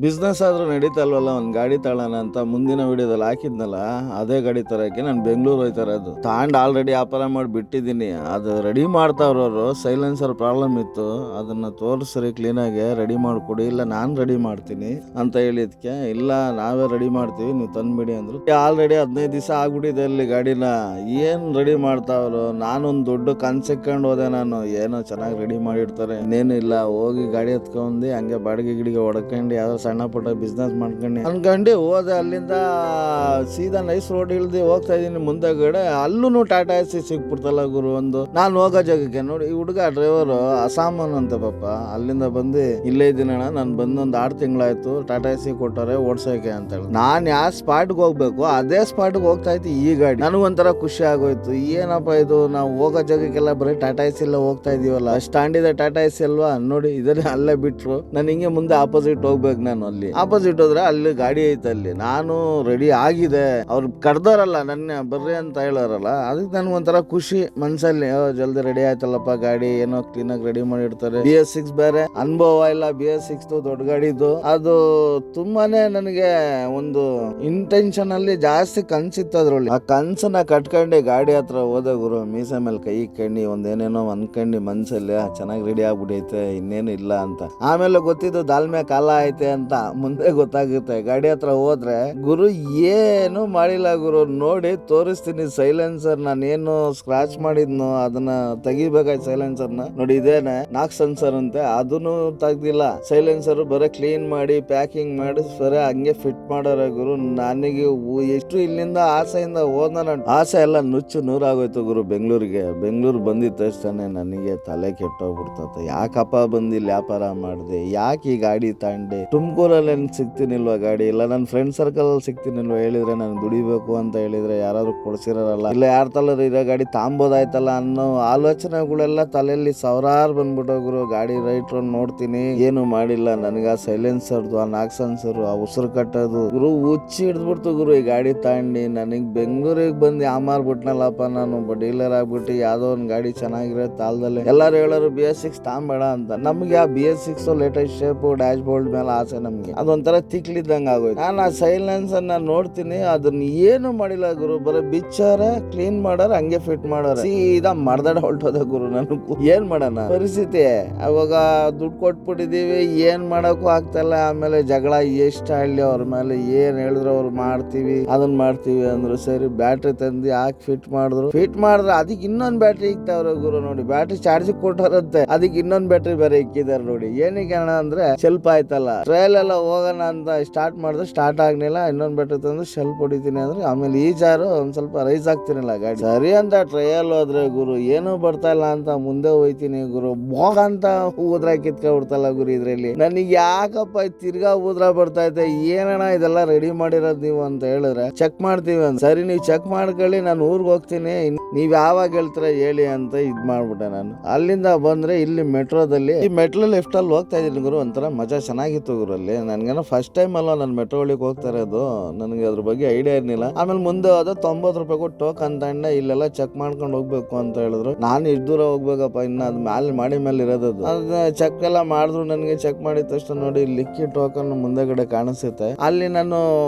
Business ಆದ್ರೂ ನಡೀತಲ್ವಲ್ಲ, ಒಂದ್ ಗಾಡಿ ತಗೊಳ್ಳೋಣ ಅಂತ ಮುಂದಿನ ವಿಡಿಯೋದಲ್ಲಿ ಹಾಕಿದ್ನಲ್ಲ, ಅದೇ ಗಾಡಿ ತರಕ್ಕೆ ನಾನು ಬೆಂಗಳೂರು ಹೋಯ್ತಾ ಇರೋದು. ತಾಂಡ್ ಆಲ್ರೆಡಿ ವ್ಯಾಪಾರ ಮಾಡಿ ಬಿಟ್ಟಿದ್ದೀನಿ. ಅದು ರೆಡಿ ಮಾಡ್ತಾವ್ರವ್ರು, ಸೈಲೆನ್ಸರ್ ಪ್ರಾಬ್ಲಮ್ ಇತ್ತು, ಅದನ್ನ ತೋರಿಸ್ರಿ ಕ್ಲೀನಾಗಿ ರೆಡಿ ಮಾಡ್ಕೊಡಿ, ಇಲ್ಲ ನಾನ್ ರೆಡಿ ಮಾಡ್ತೀನಿ ಅಂತ ಹೇಳಿದ್ಕೆ, ಇಲ್ಲ ನಾವೇ ರೆಡಿ ಮಾಡ್ತೀವಿ ನೀವು ತಂದ್ಬಿಡಿ ಅಂದ್ರು. ಆಲ್ರೆಡಿ 15 ದಿವಸ ಆಗ್ಬಿಟ್ಟಿದೆ ಅಲ್ಲಿ ಗಾಡಿನ. ಏನ್ ರೆಡಿ ಮಾಡ್ತಾವ್ರು, ನಾನೊಂದ್ ದೊಡ್ಡ ಕನ್ಸಿಕ್ಕೊಂಡು ಹೋದೆ. ನಾನು ಏನೋ ಚೆನ್ನಾಗಿ ರೆಡಿ ಮಾಡಿರ್ತಾರೆ, ಇನ್ನೇನು ಇಲ್ಲ, ಹೋಗಿ ಗಾಡಿ ಎತ್ಕೊಂಡಿ ಹಂಗೆ ಬಾಡಿಗೆ ಗಿಡಿಗೆ ಹೊಡ್ಕೊಂಡು ಯಾವ್ದೋ ಸಣ್ಣ ಪುಟ್ಟ ಬಿಸ್ನೆಸ್ ಮಾಡ್ಕೊಂಡು ಅನ್ಕೊಂಡು ಹೋದೆ. ಅಲ್ಲಿಂದ ಸೀದಾ ನೈಸ್ ರೋಡ್ ಇಳ್ದು ಹೋಗ್ತಾ ಇದೀನಿ ಮುಂದೆಗಡೆ, ಅಲ್ಲೂ ಟಾಟಾ ಎಸಿ ಸಿಕ್ಬಿಡ್ತಲ್ಲ ಗುರು. ಒಂದು ನಾನು ಹೋಗೋ ಜಾಗಕ್ಕೆ ನೋಡಿ, ಈ ಹುಡುಗ ಡ್ರೈವರು ಅಸಾಮಾನ್ ಅಂತ ಪಾಪ. ಅಲ್ಲಿಂದ ಬಂದು ಇಲ್ಲೇ ಇದ್ದೀನಣ್ಣ, ನಾನು ಬಂದು ಒಂದು 6 ತಿಂಗಳಾಯ್ತು, ಟಾಟಾ ಎಸಿ ಕೊಟ್ಟಾರೆ ಓಡ್ಸೋಕೆ ಅಂತ ಹೇಳಿ. ನಾನು ಯಾವ ಸ್ಪಾಟ್ಗೆ ಹೋಗ್ಬೇಕು ಅದೇ ಸ್ಪಾಟ್ಗೆ ಹೋಗ್ತಾ ಇತ್ತು ಈ ಗಾಡಿ. ನನಗೊಂಥರ ಖುಷಿ ಆಗೋಯ್ತು, ಏನಪ್ಪ ಇದು, ನಾವು ಹೋಗೋ ಜಾಗಕ್ಕೆಲ್ಲ ಬರೀ ಟಾಟಾ ಎಸಿ ಎಲ್ಲ ಹೋಗ್ತಾ ಇದೀವಲ್ಲ, ಸ್ಟ್ಯಾಂಡ್ ಇದೆ ಟಾಟಾ ಎಸಿ ಅಲ್ವಾ ನೋಡಿ, ಇದನ್ನೇ ಅಲ್ಲೇ ಬಿಟ್ರು. ನಾನು ಹಿಂಗೆ ಮುಂದೆ ಆಪೋಸಿಟ್ ಹೋಗ್ಬೇಕು. ನಾನು ಅಲ್ಲಿ ಆಪೋಸಿಟ್ ಹೋದ್ರೆ ಅಲ್ಲಿ ಗಾಡಿ ಐತೆ, ಅಲ್ಲಿ ನಾನು ರೆಡಿ ಆಗಿದೆ. ಅವ್ರು ಕರ್ದಾರಲ್ಲ ನನ್ನ ಬರ್ರಿ ಅಂತ ಹೇಳಾರಲ್ಲ, ಅದಕ್ಕೆ ನನ್ಗೆ ಒಂಥರ ಖುಷಿ ಮನ್ಸಲ್ಲಿ, ಜಲ್ದಿ ರೆಡಿ ಆಯ್ತಲ್ಲಪ್ಪ ಗಾಡಿ, ಏನೋ ಕ್ಲೀನ್ ಆಗಿ ರೆಡಿ ಮಾಡಿರ್ತಾರೆ. BS6 ಬೇರೆ ಅನುಭವ ಇಲ್ಲ, BS6 ದೊಡ್ಡ ಗಾಡಿದು. ಅದು ತುಂಬಾನೇ ನನಗೆ ಒಂದು ಇಂಟೆನ್ಷನ್ ಅಲ್ಲಿ ಜಾಸ್ತಿ ಕನ್ಸಿತ್ತು ಅದ್ರಲ್ಲಿ. ಆ ಕನ್ಸನ್ನ ಕಟ್ಕೊಂಡೆ ಗಾಡಿ ಹತ್ರ ಹೋದ ಗುರು, ಮೀಸೆ ಮೇಲೆ ಕೈ ಇಕ್ಕಂಡು ಒಂದೇನೇನೋ ಅನ್ಕಂಡು ಮನ್ಸಲ್ಲಿ ಚೆನ್ನಾಗಿ ರೆಡಿ ಆಗ್ಬಿಟ್ಟೈತೆ, ಇನ್ನೇನು ಇಲ್ಲ ಅಂತ. ಆಮೇಲೆ ಗೊತ್ತಿದ್ದು ದಾಲ್ಮೆ ಕಾಲ ಐತೆ ಅಂತ ಮುಂದೆ ಗೊತ್ತಾಗುತ್ತೆ. ಗಾಡಿ ಹತ್ರ ಹೋದ್ರೆ ಗುರು ಏನು ಮಾಡಿಲ್ಲ ಗುರು, ನೋಡಿ ತೋರಿಸ್ತೀನಿ. ಸೈಲೆನ್ಸರ್ ನಾನೇನು ಸ್ಕ್ರಾಚ್ ಮಾಡಿದ್ನು ಅದನ್ನ ತೆಗಿಬೇಕಾಯ್ತು. ಸೈಲೆನ್ಸರ್ನ ನೋಡಿ, ಇದೇನೆ ನಾಕ್ ಸೆನ್ಸರ್ ಅಂತೆ, ಅದನ್ನು ತೆಗ್ದಿಲ್ಲ. ಸೈಲೆನ್ಸರ್ ಬರೀ ಕ್ಲೀನ್ ಮಾಡಿ ಪ್ಯಾಕಿಂಗ್ ಮಾಡಿ ಸರಿ ಹಂಗೆ ಫಿಟ್ ಮಾಡೋರೆ ಗುರು. ನನಗೆ ಎಷ್ಟು ಇಲ್ಲಿಂದ ಆಸೆಯಿಂದ ಹೋದ, ನನ್ನ ಆಸೆ ಎಲ್ಲ ನುಚ್ಚು ನೂರಾಗೋಯ್ತು ಗುರು. ಬೆಂಗಳೂರು ಬಂದಿದ್ದ ತಕ್ಷಣ ನನಗೆ ತಲೆ ಕೆಟ್ಟೋಗ್ಬಿಡ್ತತೆ. ಯಾಕಪ್ಪ ಬಂದಿಲ್ಲ ವ್ಯಾಪಾರ ಮಾಡಿದೆ, ಯಾಕೆ ಈ ಗಾಡಿ ತಗೊಂಡೆ, ತುಮಕೂರಲ್ಲಿ ಸಿಗ್ತೀನಿಲ್ವಾ ಗಾಡಿ, ಇಲ್ಲ ನನ್ನ ಫ್ರೆಂಡ್ ಸರ್ಕಲ್ ಅಲ್ಲಿ ಸಿಗ್ತೀನಿಲ್ವಾ, ಹೇಳಿದ್ರೆ ನಾನು ದುಡಿಬೇಕು ಅಂತ ಹೇಳಿದ್ರೆ ಯಾರಾದ್ರೂ ಕೊಡ್ಸಿರಲ್ಲ, ಇಲ್ಲ ಯಾರ ತಲರ್ ಇರೋ ಗಾಡಿ ತಾಂಬೋದಾಯ್ತಲ್ಲ ಅನ್ನೋ ಆಲೋಚನೆಗಳೆಲ್ಲ ತಲೆಯಲ್ಲಿ ಸಾವಿರಾರು ಬಂದ್ಬಿಟ್ಟೋಗ್ರು. ಗಾಡಿ ರೈಟ್ರು ನೋಡ್ತೀನಿ, ಏನು ಮಾಡಿಲ್ಲ. ನನಗೆ ಆ ಸೈಲೆನ್ಸರ್ದು, ಆ ನಾಕ್ ಸೆನ್ಸರ್, ಆ ಉಸಿರು ಕಟ್ಟೋದು ಗುರು ಹುಚ್ಚಿ ಹಿಡ್ದ್ಬಿಡ್ತು ಗುರು. ಈ ಗಾಡಿ ತಗೊಂಡು ನನಗೆ ಬೆಂಗಳೂರಿಗೆ ಬಂದು ಯಾಮಾರ್ಬಿಟ್ನಲ್ಲಪ್ಪ, ನಾನು ಒಬ್ಬ ಡೀಲರ್ ಆಗ್ಬಿಟ್ಟು ಯಾವ್ದೋ ಒಂದು ಗಾಡಿ ಚೆನ್ನಾಗಿರೋ ತಾಲದಲ್ಲಿ ಎಲ್ಲಾರು ಹೇಳೋರು BS6 ತಾಂಬೇಡ ಅಂತ. ನಮ್ಗೆ ಆ BS6 latest shape dash board ಮೇಲೆ ಆಸೆ ನಮ್ಗೆ. ಅದೊಂಥರ ತಿಕ್ಲಿದ್ದಂಗೆ ಆಗೋಯ್ತು. ನಾನು ಆ ಸೈಲೆನ್ಸರ್ ನೋಡ್ತೀನಿ, ಅದನ್ನ ಏನು ಮಾಡಿಲ್ಲ ಗುರು, ಬರೀ ಬಿಚ್ಚಾರ ಕ್ಲೀನ್ ಮಾಡಾರ, ಹಂಗೆ ಫಿಟ್ ಮಾಡಾರ, ಸೀದಾ ಮರ್ದಾಡ ಹೊಲ್ಟೋದ ಗುರು. ನಾನು ಏನ್ ಮಾಡೋಣ ಪರಿಸ್ಥಿತಿ, ಅವಾಗ ದುಡ್ಡು ಕೊಟ್ಬಿಟ್ಟಿದೀವಿ, ಏನ್ ಮಾಡಕ್ಕೂ ಆಗ್ತಲ್ಲ. ಆಮೇಲೆ ಜಗಳ ಎಷ್ಟ ಹಳ್ಳಿ ಅವ್ರ ಮೇಲೆ, ಏನ್ ಹೇಳಿದ್ರು ಅವ್ರು ಮಾಡ್ತೀವಿ ಅದನ್ನ ಮಾಡ್ತೀವಿ ಅಂದ್ರು. ಸರಿ ಬ್ಯಾಟ್ರಿ ತಂದು ಹಾಕಿ ಫಿಟ್ ಮಾಡಿದ್ರು ಅದಕ್ಕೆ ಇನ್ನೊಂದ್ ಬ್ಯಾಟ್ರಿ ಇಕ್ತಾವ್ರ ಗುರು. ನೋಡಿ ಬ್ಯಾಟ್ರಿ ಚಾರ್ಜ್ ಕೊಟ್ಟಾರಂತೆ, ಅದಕ್ಕೆ ಇನ್ನೊಂದ್ ಬ್ಯಾಟ್ರಿ ಬೇರೆ ಇಕ್ಕಿದಾರೆ ನೋಡಿ. ಏನಕ್ಕೆ ಅಣ್ಣ ಅಂದ್ರೆ ಶೆಲ್ಪ್ ಆಯ್ತಲ್ಲ, ಟ್ರಯಲ್ ಎಲ್ಲ ಹೋಗೋಣ ಅಂತ ಸ್ಟಾರ್ಟ್ ಮಾಡಿದ್ರೆ ಸ್ಟಾರ್ಟ್ ಆಗ್ಲಿಲ್ಲ. ಇನ್ನೊಂದ್ ಬ್ಯಾಟ್ರಿ ತಂದು ಶೆಲ್ಪ್ ಹೊಡಿತೀನಿ ಅಂದ್ರೆ ಆಮೇಲೆ ಈ ಜಾರು ಒಂದ್ ಸ್ವಲ್ಪ ರೈಸ್ ಆಗ್ತೀನಿಲ್ಲ ಗಾಡಿ. ಸರಿ ಅಂತ ಟ್ರಯಲ್ ಹೋದ್ರೆ ಗುರು ಏನೂ ಬರ್ತಾ ಇಲ್ಲ ಅಂತ ಮುಂದೆ ಹೋಯ್ತೀನಿ ಗುರು. ಬೋಗ ಅಂತ ಊದ್ರ ಕಿತ್ಕೊಂಡ್ಬಿಡ್ತಲ್ಲ ಗುರು ಇದ್ರಲ್ಲಿ. ನನಗೆ ಯಾಕಪ್ಪ ತಿರ್ಗಾ ಊದ್ರ ಬರ್ತಾ ಇದೆ, ಏನಣ್ಣ ಇದೆಲ್ಲ ರೆಡಿ ಮಾಡಿರೋದು ನೀವು ಅಂತ ಹೇಳಿದ್ರೆ, ಚೆಕ್ ಮಾಡ್ತೀವಿ ಅಂತ. ಸರಿ ನೀವು ಚೆಕ್ ಮಾಡ್ಕೊಳ್ಳಿ, ನಾನು ಊರ್ಗ್ ಹೋಗ್ತೀನಿ, ನೀವ್ ಯಾವಾಗ ಹೇಳ್ತೀರ ಹೇಳಿ ಅಂತ ಇದ್ ಮಾಡ್ಬಿಟ್ಟೆ ನಾನು. ಅಲ್ಲಿಂದ ಬಂದ್ರೆ ಇಲ್ಲಿ ಮೆಟ್ರೋದಲ್ಲಿ, ಈ ಮೆಟ್ರೋ ಲೆಫ್ಟ್ ಅಲ್ಲಿ ಹೋಗ್ತಾ ಇದೀನಿ ಗುರು. ಒಂಥರ ಮಜಾ ಚೆನ್ನಾಗಿತ್ತು ಗುರು ಅಲ್ಲಿ. ನನ್ಗೇನೋ ಫಸ್ಟ್ ಟೈಮ್ ಅಲ್ಲ ನಾನು ಮೆಟ್ರೋ ಒಳಗೆ ಹೋಗ್ತಾ ಇರೋದು, ನನಗೆ ಅದ್ರ ಬಗ್ಗೆ ಐಡಿಯಾ ಇರ್ಲಿಲ್ಲ. ಆಮೇಲೆ ಮುಂದೆ ಹೋದ 90 ರೂಪಾಯಿ ಕೊಟ್ಟು ಟೋಕನ್ ತಗೊಂಡೆ, ಇಲ್ಲೆಲ್ಲ ಚೆಕ್ ಮಾಡ್ಕೊಂಡು ಹೋಗ್ಬೇಕು ಅಂತ ಹೇಳಿದ್ರು. ನಾನು ಇಷ್ಟು ದೂರ ಹೋಗ್ಬೇಕಪ್ಪ, ಇನ್ನ ಅದ್ ಮಾಡಿ ಮೇಲೆ ಇರೋದದು. ಅದ ಚೆಕ್ ಎಲ್ಲ ಮಾಡಿದ್ರು. ನನಗೆ ಚೆಕ್ ಮಾಡಿದ ತಕ್ಷಣ ನೋಡಿ ಲಿಕ್ಕಿ ಟೋಕನ್ ಮುಂದೆಗಡೆ ಕಾಣಿಸುತ್ತೆ. ಅಲ್ಲಿ ನಾನು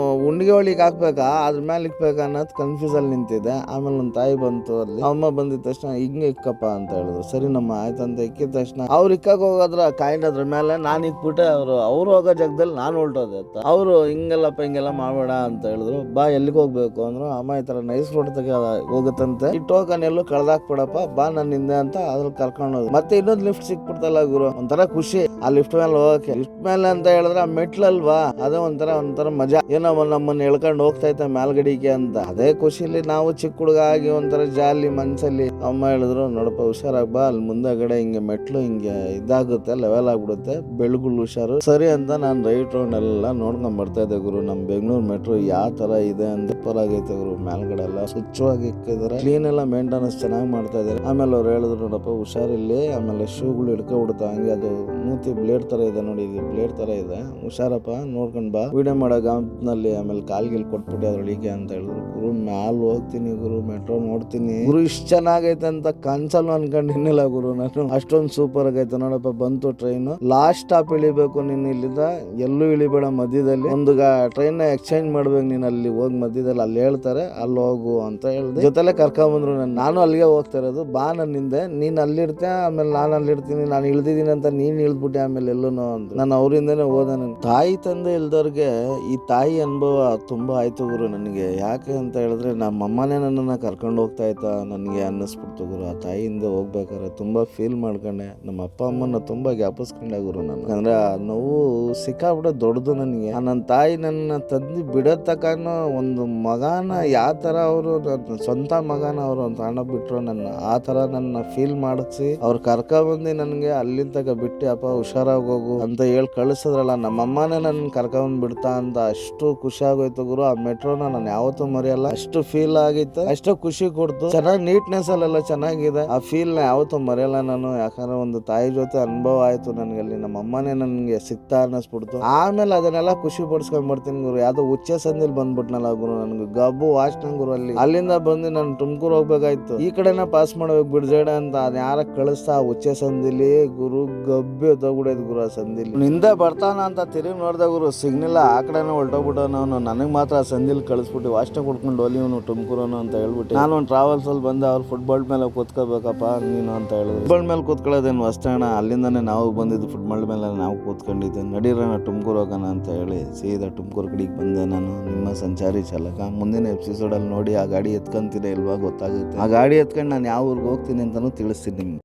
ಉಂಡಿಗೆ ಒಳಗೆ ಹಾಕ್ಬೇಕಾ ಅದ್ರ ಮೇಲೆ ಇಕ್ಬೇಕಾ ಅನ್ನೋದು ಕನ್ಫ್ಯೂಸ್ ಅಲ್ಲಿ ನಿಂತಿದೆ. ಆಮೇಲೆ ನನ್ನ ತಾಯಿ ಬಂತು, ಅಲ್ಲಿ ಅಮ್ಮ ಬಂದಿದ ತಕ್ಷಣ ಹಿಂಗೆ ಇಕ್ಕಪ್ಪ ಅಂತ ಹೇಳಿದ್ರು. ಸರಿ ನಮ್ಮ ಆಯ್ತಂತ ಇಕ್ಕಿದ ತಕ್ಷಣ ಅವ್ರು ಇಕ್ಕಕ್ ಹೋಗೋದ್ರ ಕಾಯಿನ್ ಅದ್ರ ಮೇಲೆ ನಾನು ಇಕ್ಬಿಟ್ಟೆ. ಅವ್ರು ಹೋಗೋ ಜಾಗದಲ್ಲಿ ನಾನು ಹೊಲ್ಟೋದೆ ಅಂತ. ಅವರು ಹಿಂಗೆಲ್ಲಪ್ಪ ಹಿಂಗೆಲ್ಲ ಮಾಡಬೇಡ ಅಂತ ಹೇಳಿದ್ರು. ಬಾ ಎಲ್ಲಿಗೆ ಹೋಗ್ಬೇಕು ಅಂದ್ರು. ಅಮ್ಮ ಈ ತರ ನೈಸ್ ರೋಡ್ ಹೋಗುತ್ತಂತೆ, ಈ ಟೋಕನ್ ಎಲ್ಲೂ ಕಳ್ದಾಕ್ಬಿಡಪ್ಪ, ಬಾ ನನ್ನ ಹಿಂದೆ ಅಂತ ಅದ್ರಲ್ಲಿ ಕರ್ಕೊಂಡು ಹೋಗಿ. ಮತ್ತೆ ಇನ್ನೊಂದು ಲಿಫ್ಟ್ ಸಿಕ್ಬಿಡ್ತಲ್ಲ ಗುರು, ಒಂಥರ ಖುಷಿ ಆ ಲಿಫ್ಟ್ ಮೇಲೆ ಹೋಗಕ್ಕೆ. ಲಿಫ್ಟ್ ಮೇಲೆ ಅಂತ ಹೇಳಿದ್ರೆ ಆ ಮೆಟ್ಲಲ್ವಾ, ಅದೇ ಒಂಥರ ಮಜಾ. ಏನೋ ನಮ್ಮನ್ನ ಎಳ್ಕೊಂಡು ಹೋಗ್ತಾ ಇತ್ತ ಮೇಲ್ಗಡಿಗೆ ಅಂತ. ಅದೇ ಖುಷಿಲಿ ನಾವು ಚಿಕ್ಕ ಹುಡುಗ ಆಗಿ ಒಂಥರ ಜಾಲಿ ಮನ್ಸಲ್ಲಿ. ಅಮ್ಮ ಹೇಳಿದ್ರು ನೋಡಪ್ಪ ಹುಷಾರಾಗ್ ಬಾ, ಅಲ್ಲಿ ಮುಂದೆಗಡೆ ಹಿಂಗೆ ಮೆಟ್ಲು ಹಿಂಗೆ ಇದಾಗುತ್ತೆ, ಲೆವೆಲ್ ಆಗ್ಬಿಡುತ್ತೆ, ಬೆಳಗುಳು ಹುಷಾರು. ಸರಿ ಅಂತ ನಾನು ರೈಟ್ ರೌಂಡ್ ಎಲ್ಲ ನೋಡ್ಕೊಂಡ್ ಬರ್ತಾ ಇದ್ದೆ ಗುರು. ನಮ್ ಬೆಂಗಳೂರು ಮೆಟ್ರೋ ಯಾವ ತರ ಇದೆ ಅಂತ ಸೂಪರ್ ಆಗೈತೆ ಗುರು. ಮೇಲ್ಗಡೆ ಎಲ್ಲ ಸ್ವಚ್ಛವಾಗಿ ಇಕ್ಕಿದ್ದಾರೆ, ಕ್ಲೀನ್ ಎಲ್ಲ ಮೇಂಟೆನೆನ್ಸ್ ಚೆನ್ನಾಗಿ ಮಾಡ್ತಾ ಇದ್ದಾರೆ. ಆಮೇಲೆ ಅವ್ರು ಹೇಳಿದ್ರು ನೋಡಪ್ಪ ಹುಷಾರಿಲ್ಲಿ, ಆಮೇಲೆ ಶೂಗಳು ಹಿಡ್ಕೊಬಿಡುತ್ತೆ ಹಂಗೆ, ಅದು ಮೂತಿ ಬ್ಲೇಡ್ ತರ ಇದೆ ನೋಡಿ, ಇದು ಬ್ಲೇಡ್ ತರ ಇದೆ, ಹುಷಾರಪ್ಪ ನೋಡ್ಕೊಂಡ್ ಬಾ, ವಿಡಿಯೋ ಮಾಡೋ ಗಾಂಪ್ನಲ್ಲಿ ಆಮೇಲೆ ಕಾಲ್ಗಿಲ್ ಕೊಟ್ಬಿಟ್ಟು ಅದ್ರೊಳಗೆ ಅಂತ ಹೇಳಿದ್ರು ಗುರು. ಮ್ಯಾಲ್ ಹೋಗ್ತೀನಿ ಗುರು, ಮೆಟ್ರೋ ನೋಡ್ತೀನಿ ಗುರು, ಇಷ್ಟ ಚೆನ್ನಾಗಿ ಆಗೈತೆ ಅಂತ ಕನ್ಸಲ್ಲೂ ಅನ್ಕೊಂಡಿನಿಲ್ಲ ಗುರು ನಾನು. ಅಷ್ಟೊಂದು ಸೂಪರ್ ಆಗೈತೆ ನೋಡಪ್ಪ. ಬಂತು ಟ್ರೈನ್, ಲಾಸ್ಟ್ ಸ್ಟಾಪ್ ಇಳಿಬೇಕು ನೀನು. ಇಲ್ಲಿಂದ ಎಲ್ಲೂ ಇಳಿಬೇಡ, ಮಧ್ಯದಲ್ಲಿ ಒಂದು ಟ್ರೈನ್ ಎಕ್ಸ್ಚೇಂಜ್ ಮಾಡ್ಬೇಕು ನೀನು. ಅಲ್ಲಿ ಹೋಗಿ ಮಧ್ಯದಲ್ಲಿ ಅಲ್ಲಿ ಹೇಳ್ತಾರೆ, ಅಲ್ಲಿ ಹೋಗು ಅಂತ ಹೇಳಿದೆ. ಜೊತೆಲೆ ಕರ್ಕೊಂಬಂದ್ರು ನಾನು ಅಲ್ಲಿಗೆ ಹೋಗ್ತಾ ಇರೋದು. ಬಾ ನನ್ನಿಂದೆ, ನೀನ್ ಅಲ್ಲಿರ್ತೆ, ಆಮೇಲೆ ನಾನು ಅಲ್ಲಿರ್ತೀನಿ. ನಾನು ಇಳ್ದಿದ್ದೀನಿ ಅಂತ ನೀನ್ ಇಳ್ದ್ಬಿಟ್ಟೆ ಆಮೇಲೆ ಎಲ್ಲೂನು ಅಂತ. ನಾನು ಅವರಿಂದನೇ ಹೋದ. ನನ್ ತಾಯಿ ತಂದೆ ಇಲ್ದವ್ರಿಗೆ ಈ ತಾಯಿ ಅನುಭವ ತುಂಬಾ ಆಯ್ತು ಗುರು ನನಗೆ. ಯಾಕೆ ಅಂತ ಹೇಳಿದ್ರೆ ನಮ್ಮ ಅಮ್ಮನೇ ನನ್ನನ್ನ ಕರ್ಕೊಂಡು ಹೋಗ್ತಾ ಇತ್ತಾ ನನಗೆ ಅನ್ನಿಸ್ಬಿಡ್ತು ಗುರು. ಆ ತಾಯಿಯಿಂದ ಹೋಗ್ಬೇಕಾದ್ರೆ ತುಂಬಾ ಫೀಲ್ ಮಾಡ್ಕೊಂಡೆ. ನಮ್ಮ ಅಪ್ಪ ಅಮ್ಮನ ತುಂಬಾ ಜ್ಞಾಪಿಸ್ಕೊಂಡೆ ಗುರು ನಾನು. ಅಂದ್ರೆ ಆ ನೋವು ಸಿಕ್ಕಾಬಿಟ್ಟೆ ದೊಡ್ಡದು ನನಗೆ. ನನ್ನ ತಾಯಿ ನನ್ನ ತಂದು ಬಿಡತಕ್ಕನ ಒಂದು ಮಗನ ಯಾವ ತರ ಅವರು ಸ್ವಂತ ಮಗನ ಅವರು ಅಂತ ಹಣ ಬಿಟ್ರು ನನ್ನ, ಆ ತರ ನನ್ನ ಫೀಲ್ ಮಾಡಿಸಿ ಅವ್ರು ಕರ್ಕೊಂಡ್ಬಂದು ನನಗೆ ಅಲ್ಲಿಂದ ತಗ ಬಿಟ್ಟು ಅಪ್ಪ ಹುಷಾರಾಗಿ ಹೋಗು ಅಂತ ಹೇಳಿ ಕಳಿಸಿದ್ರಲ್ಲ. ನಮ್ಮಮ್ಮನೇ ನನ್ನ ಕರ್ಕೊಂಡ್ ಬಿಡ್ತಾ ಅಂತ ಅಷ್ಟು ಖುಷಿ ಆಗೋಯ್ತು ಗುರು. ಆ ಮೆಟ್ರೋನ ನಾನು ಯಾವತ್ತೂ ಮರೆಯಲ್ಲ. ಅಷ್ಟು ಫೀಲ್ ಆಗಿತ್ತು, ಅಷ್ಟು ಖುಷಿ ಕೊಡ್ತು. ಚೆನ್ನಾಗಿ ನೀಟ್ನೆಸ್ ಅಲ್ಲೆಲ್ಲ ಚೆನ್ನಾಗಿದೆ. ಆ ಫೀಲ್ ನ ಯಾವತ್ತೂ ಮರೆಯಲ್ಲ ನಾನು. ಯಾಕಂದ್ರೆ ಒಂದು ತಾಯಿ ಜೊತೆ ಅನುಭವ ಆಯ್ತು ನನಗೆ ಅಲ್ಲಿ. ನಮ್ಮ ಅಮ್ಮನೇ ನನ್ಗೆ ಸಿಗ್ತಾ ಅನ್ನಿಸ್ಬಿಡ್ತು. ಆಮೇಲೆ ಅದನ್ನೆಲ್ಲ ಖುಷಿ ಪಡಿಸ್ಕೊಂಡ್ ಬರ್ತೀನಿ ಗುರು. ಯಾವ್ದೋ ಉಚ್ಚೆ ಸಂದಿಲ್ ಬಂದ್ಬಿಟ್ನಲ್ಲ ಗುರು, ನನ್ಗೆ ಗಬ್ಬು ವಾಚ್ನ ಗುರು. ಅಲ್ಲಿಂದ ಬಂದು ನಾನು ತುಮಕೂರು ಹೋಗ್ಬೇಕಾಯ್ತು. ಈ ಕಡೆನ ಪಾಸ್ ಮಾಡ್ಬೇಕು ಬಿಡ್ಜೇಡ ಅಂತ. ಅದ್ ಯಾರ ಕಳಿಸ್ತಾ ಉಚ್ಚೆ ಸಂದಿಲಿ ಗುರು, ಗಬ್ಬೆ ತಗೊಬಿಡೋದು ಗುರು. ಆ ಸಂದಿಲಿ ಹಿಂದೆ ಬರ್ತಾನ ಅಂತ ತಿರುಗಿ ನೋಡ್ದೆ ಗುರು, ಸಿಗ್ನಿಲ್ಲ. ಆ ಕಡೆನ ಹೊಲ್ಟೋಗ್ಬಿಟ್ಟ. ನಾನು ನನಗೆ ಮಾತ್ರ ಆ ಸಂದಿಲ್ ಕಳಿಸ್ಬಿಟ್ಟು ವಾಚ್ನ ಕೊಡ್ಕೊಂಡು ಹೋಲಿ ಇವನು ತುಮಕೂರನು ಅಂತ ಹೇಳ್ಬಿಟ್ಟು ನಾನು ಒಂದು ಟ್ರಾವೆಲ್ಸ್ ಅಲ್ಲಿ ಬಂದೆ. ಅವ್ರು ಫುಟ್ಬಾಲ್ ಮೇಲೆ ಕೂತ್ಕೋಬೇಕಪ್ಪ ನೀನು ಅಂತ ಹೇಳಿದ್ರು. ಫುಟ್ಬಾಲ್ ಮೇಲೆ ಕೂತ್ಕೊಳ್ಳೋದೇನು ವಸ್ತಣ, ಅಲ್ಲಿಂದಾನೆ ನಾವು ಬಂದಿದ್ದು. ಫುಟ್ಬಾಲ್ ಮೇಲೆ ನಾವು ಕೂತ್ಕೊಂಡಿದ್ದೆ. ನಡೀರೋಣ ತುಮಕೂರು ಹೋಗೋಣ ಅಂತ ಹೇಳಿ ಸೀದಾ ತುಮಕೂರು ಕಡೆಗೆ ಬಂದೆ ನಾನು. ನಿಮ್ಮ ಸಂಚಾರಿ ಚಾಲಕ. ಮುಂದಿನ ಎಪಿಸೋಡಲ್ಲಿ ನೋಡಿ ಆ ಗಾಡಿ ಎತ್ಕೊಂತಿದೆ ಇಲ್ವಾ ಗೊತ್ತಾಗುತ್ತೆ. ಆ ಗಾಡಿ ಎತ್ಕೊಂಡು ನಾನು ಯಾವ ಊರಿಗೆ ಹೋಗ್ತೀನಿ ಅಂತಲೂ ತಿಳಿಸ್ತೀನಿ ನಿಮ್ಗೆ.